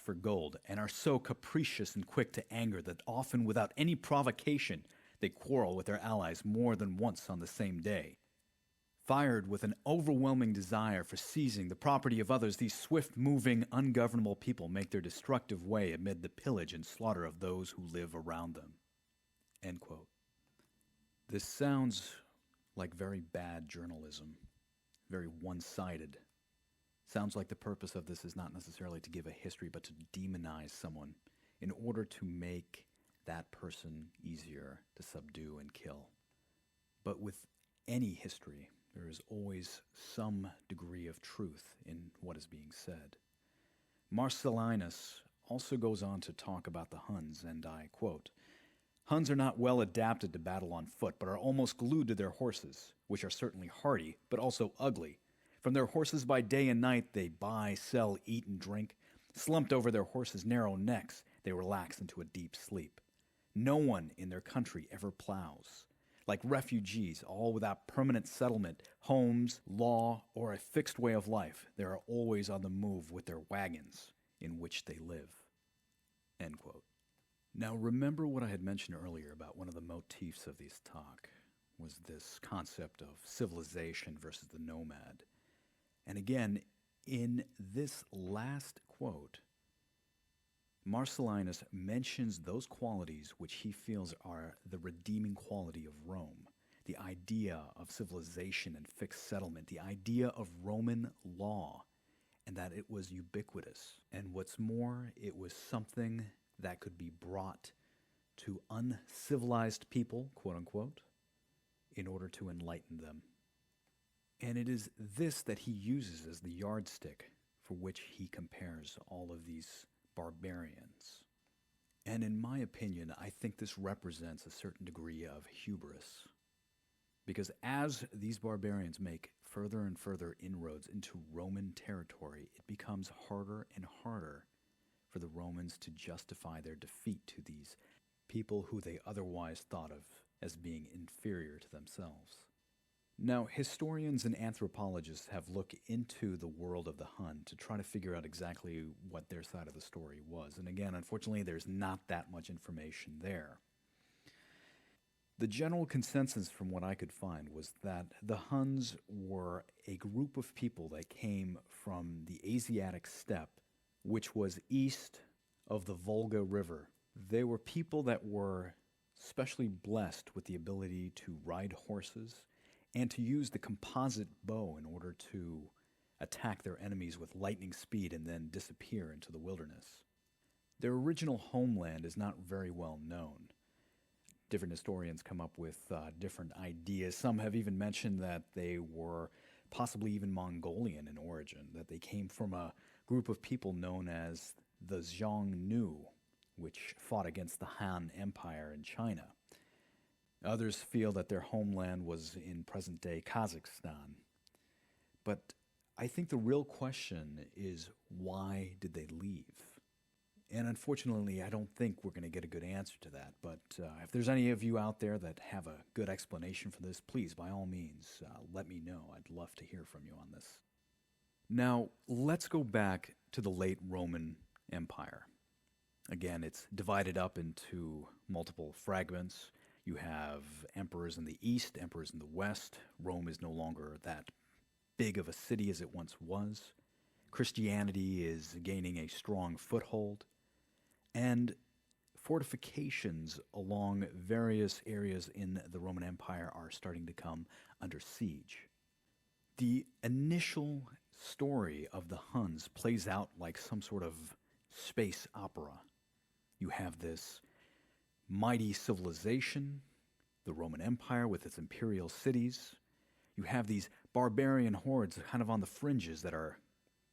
for gold and are so capricious and quick to anger that often without any provocation they quarrel with their allies more than once on the same day. Fired with an overwhelming desire for seizing the property of others, these swift-moving, ungovernable people make their destructive way amid the pillage and slaughter of those who live around them." End quote. This sounds like very bad journalism, very one-sided. Sounds like the purpose of this is not necessarily to give a history, but to demonize someone in order to make that person easier to subdue and kill. But with any history, there is always some degree of truth in what is being said. Marcellinus also goes on to talk about the Huns, and I quote, "Huns are not well adapted to battle on foot, but are almost glued to their horses, which are certainly hardy, but also ugly. From their horses by day and night they buy, sell, eat, and drink. Slumped over their horses' narrow necks, they relax into a deep sleep. No one in their country ever plows. Like refugees, all without permanent settlement, homes, law, or a fixed way of life, they are always on the move with their wagons, in which they live." End quote. Now remember what I had mentioned earlier about one of the motifs of this talk was this concept of civilization versus the nomad. And again, in this last quote, Marcellinus mentions those qualities which he feels are the redeeming quality of Rome. The idea of civilization and fixed settlement, the idea of Roman law, and that it was ubiquitous. And what's more, it was something that could be brought to uncivilized people, quote unquote, in order to enlighten them. And it is this that he uses as the yardstick for which he compares all of these barbarians. And in my opinion, I think this represents a certain degree of hubris. Because as these barbarians make further and further inroads into Roman territory, it becomes harder and harder for the Romans to justify their defeat to these people who they otherwise thought of as being inferior to themselves. Now, historians and anthropologists have looked into the world of the Hun to try to figure out exactly what their side of the story was. And again, unfortunately, there's not that much information there. The general consensus from what I could find was that the Huns were a group of people that came from the Asiatic steppe, which was east of the Volga River. They were people that were specially blessed with the ability to ride horses and to use the composite bow in order to attack their enemies with lightning speed and then disappear into the wilderness. Their original homeland is not very well known. Different historians come up with different ideas. Some have even mentioned that they were possibly even Mongolian in origin, that they came from a group of people known as the Xiongnu, which fought against the Han Empire in China. Others feel that their homeland was in present-day Kazakhstan. But I think the real question is, why did they leave? And unfortunately, I don't think we're going to get a good answer to that. But if there's any of you out there that have a good explanation for this, please, by all means, let me know. I'd love to hear from you on this. Now, let's go back to the late Roman Empire. Again, it's divided up into multiple fragments. You have emperors in the east, emperors in the west. Rome is no longer that big of a city as it once was. Christianity is gaining a strong foothold. And fortifications along various areas in the Roman Empire are starting to come under siege. The initial story of the Huns plays out like some sort of space opera. You have this mighty civilization, the Roman Empire with its imperial cities. You have these barbarian hordes kind of on the fringes that are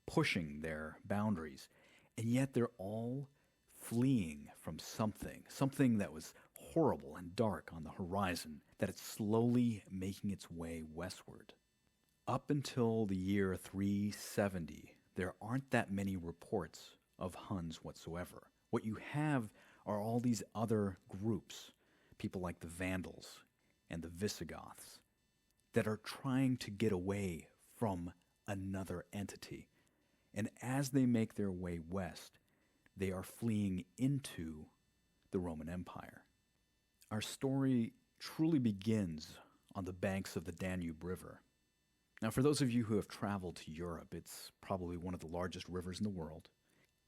pushing their boundaries, and yet they're all fleeing from something that was horrible and dark on the horizon, that it's slowly making its way westward. Up until the year 370, there aren't that many reports of Huns whatsoever. What you have are all these other groups, people like the Vandals and the Visigoths, that are trying to get away from another entity. And as they make their way west, they are fleeing into the Roman Empire. Our story truly begins on the banks of the Danube River. Now, for those of you who have traveled to Europe, it's probably one of the largest rivers in the world.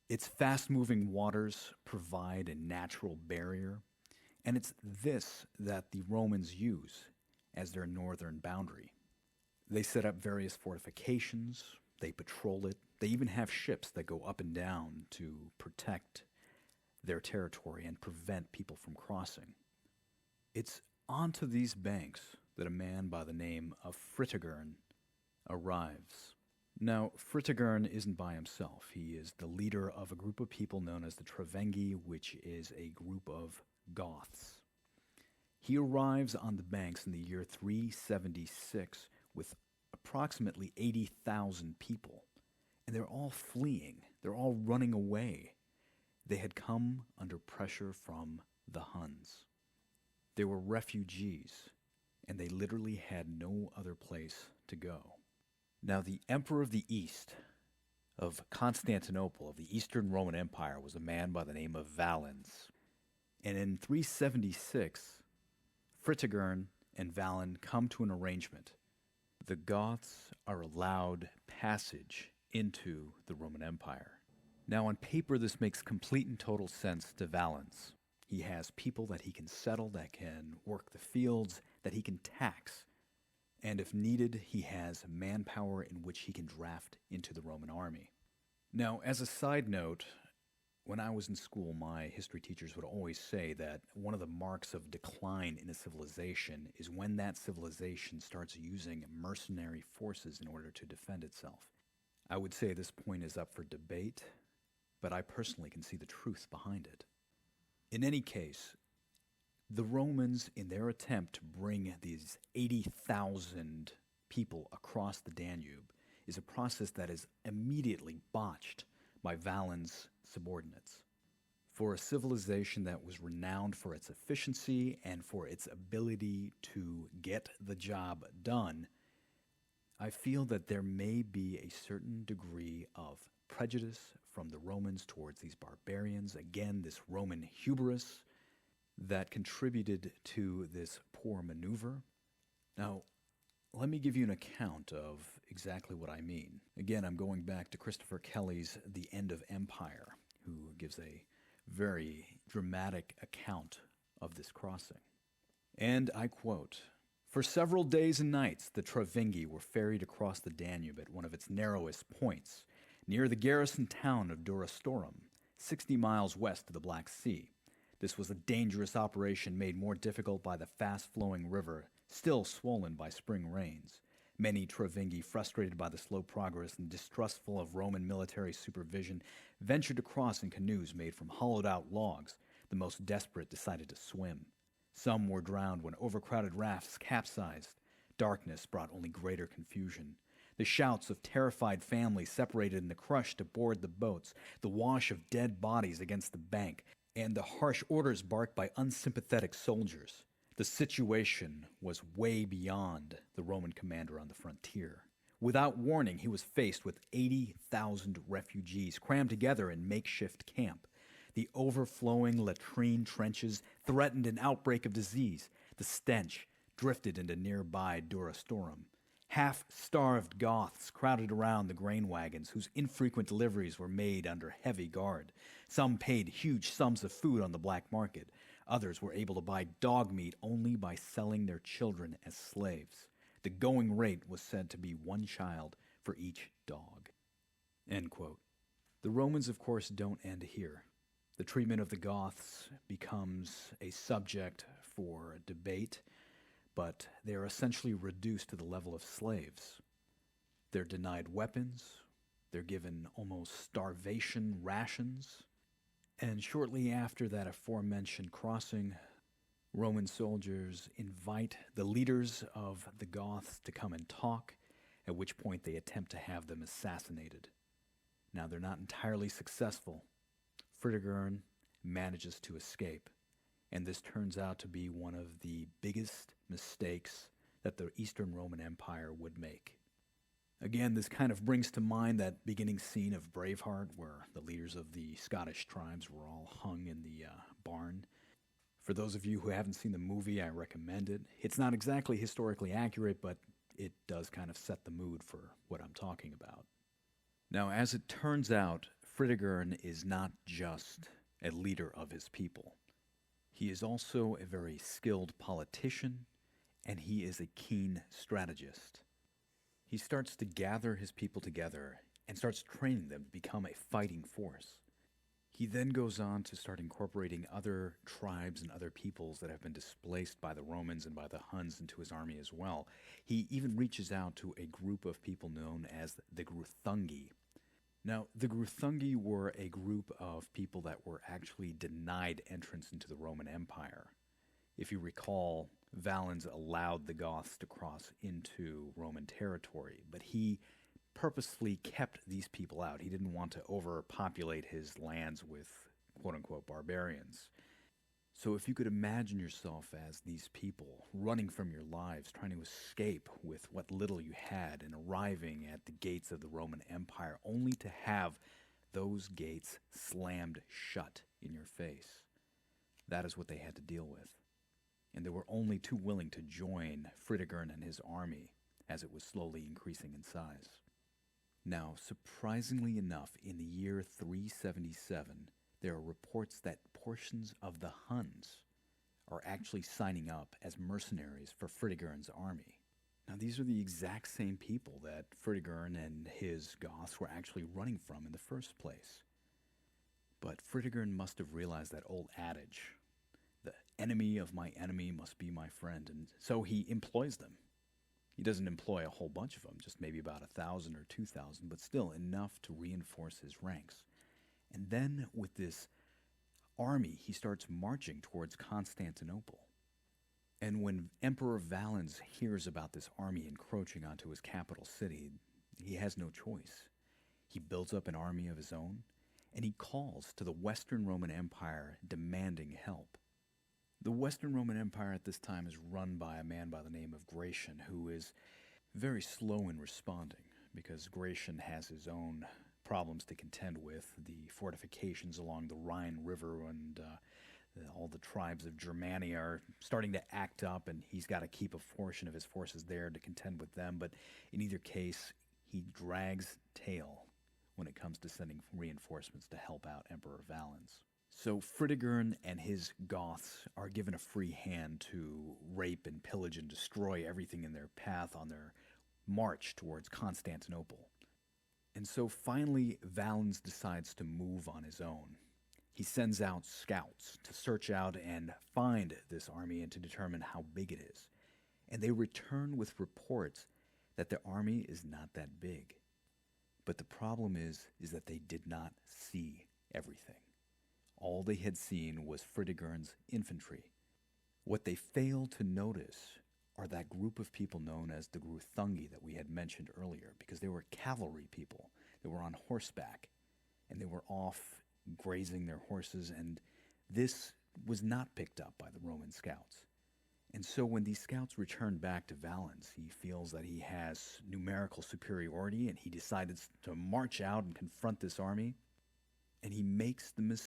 Its fast-moving waters provide a natural barrier, and it's this that the Romans use as their northern boundary. They set up various fortifications, they patrol it, they even have ships that go up and down to protect their territory and prevent people from crossing. It's onto these banks that a man by the name of Fritigern arrives. Now, Fritigern isn't by himself. He is the leader of a group of people known as the Trevengi, which is a group of Goths. He arrives on the banks in the year 376 with approximately 80,000 people, and they're all fleeing. They're all running away. They had come under pressure from the Huns. They were refugees, and they literally had no other place to go. Now, the Emperor of the East, of Constantinople, of the Eastern Roman Empire, was a man by the name of Valens. And in 376, Fritigern and Valen come to an arrangement. The Goths are allowed passage into the Roman Empire. Now, on paper, this makes complete and total sense to Valens. He has people that he can settle, that can work the fields, that he can tax. And if needed, he has manpower in which he can draft into the Roman army. Now, as a side note, when I was in school, my history teachers would always say that one of the marks of decline in a civilization is when that civilization starts using mercenary forces in order to defend itself. I would say this point is up for debate, but I personally can see the truth behind it. In any case, the Romans, in their attempt to bring these 80,000 people across the Danube, is a process that is immediately botched by Valens' subordinates. For a civilization that was renowned for its efficiency and for its ability to get the job done, I feel that there may be a certain degree of prejudice from the Romans towards these barbarians. Again, this Roman hubris that contributed to this poor maneuver. Now, let me give you an account of exactly what I mean. Again, I'm going back to Christopher Kelly's The End of Empire, who gives a very dramatic account of this crossing. And I quote, "For several days and nights, the Trevengi were ferried across the Danube at one of its narrowest points, near the garrison town of Durostorum, 60 miles west of the Black Sea. This was a dangerous operation made more difficult by the fast-flowing river, still swollen by spring rains. Many Trevengi, frustrated by the slow progress and distrustful of Roman military supervision, ventured to cross in canoes made from hollowed-out logs. The most desperate decided to swim. Some were drowned when overcrowded rafts capsized. Darkness brought only greater confusion. The shouts of terrified families separated in the crush to board the boats, the wash of dead bodies against the bank, and the harsh orders barked by unsympathetic soldiers. The situation was way beyond the Roman commander on the frontier. Without warning, he was faced with 80,000 refugees crammed together in makeshift camp. The overflowing latrine trenches threatened an outbreak of disease. The stench drifted into nearby Durostorum. Half-starved Goths crowded around the grain wagons, whose infrequent deliveries were made under heavy guard. Some paid huge sums of food on the black market. Others were able to buy dog meat only by selling their children as slaves. The going rate was said to be 1 child for each dog." End quote. The Romans, of course, don't end here. The treatment of the Goths becomes a subject for debate, but they are essentially reduced to the level of slaves. They're denied weapons, they're given almost starvation rations, and shortly after that aforementioned crossing, Roman soldiers invite the leaders of the Goths to come and talk, at which point they attempt to have them assassinated. Now, they're not entirely successful. Fritigern manages to escape, and this turns out to be one of the biggest mistakes that the Eastern Roman Empire would make. Again, this kind of brings to mind that beginning scene of Braveheart where the leaders of the Scottish tribes were all hung in the barn. For those of you who haven't seen the movie, I recommend it. It's not exactly historically accurate, but it does kind of set the mood for what I'm talking about. Now, as it turns out, Fritigern is not just a leader of his people. He is also a very skilled politician, and he is a keen strategist. He starts to gather his people together and starts training them to become a fighting force. He then goes on to start incorporating other tribes and other peoples that have been displaced by the Romans and by the Huns into his army as well. He even reaches out to a group of people known as the Gruthungi. Now, the Gruthungi were a group of people that were actually denied entrance into the Roman Empire. If you recall, Valens allowed the Goths to cross into Roman territory, but he purposefully kept these people out. He didn't want to overpopulate his lands with quote-unquote barbarians. So if you could imagine yourself as these people running from your lives, trying to escape with what little you had and arriving at the gates of the Roman Empire only to have those gates slammed shut in your face, that is what they had to deal with. And they were only too willing to join Fritigern and his army as it was slowly increasing in size. Now, surprisingly enough, in the year 377, there are reports that portions of the Huns are actually signing up as mercenaries for Fritigern's army. Now, these are the exact same people that Fritigern and his Goths were actually running from in the first place. But Fritigern must have realized that old adage, the enemy of my enemy must be my friend, and so he employs them. He doesn't employ a whole bunch of them, just maybe about 1,000 or 2,000, but still enough to reinforce his ranks. And then with this army, he starts marching towards Constantinople. And when Emperor Valens hears about this army encroaching onto his capital city, he has no choice. He builds up an army of his own, and he calls to the Western Roman Empire demanding help. The Western Roman Empire at this time is run by a man by the name of Gratian, who is very slow in responding because Gratian has his own problems to contend with. The fortifications along the Rhine River and all the tribes of Germania are starting to act up, and he's got to keep a portion of his forces there to contend with them. But in either case, he drags tail when it comes to sending reinforcements to help out Emperor Valens. So Fritigern and his Goths are given a free hand to rape and pillage and destroy everything in their path on their march towards Constantinople. And so finally Valens decides to move on his own. He sends out scouts to search out and find this army and to determine how big it is. And they return with reports that the army is not that big. But the problem is that they did not see everything. All they had seen was Fritigern's infantry. What they failed to notice are that group of people known as the Gruthungi that we had mentioned earlier, because they were cavalry people. They were on horseback, and they were off grazing their horses, and this was not picked up by the Roman scouts. And so when these scouts return back to Valens, he feels that he has numerical superiority, and he decided to march out and confront this army, and he makes the mistake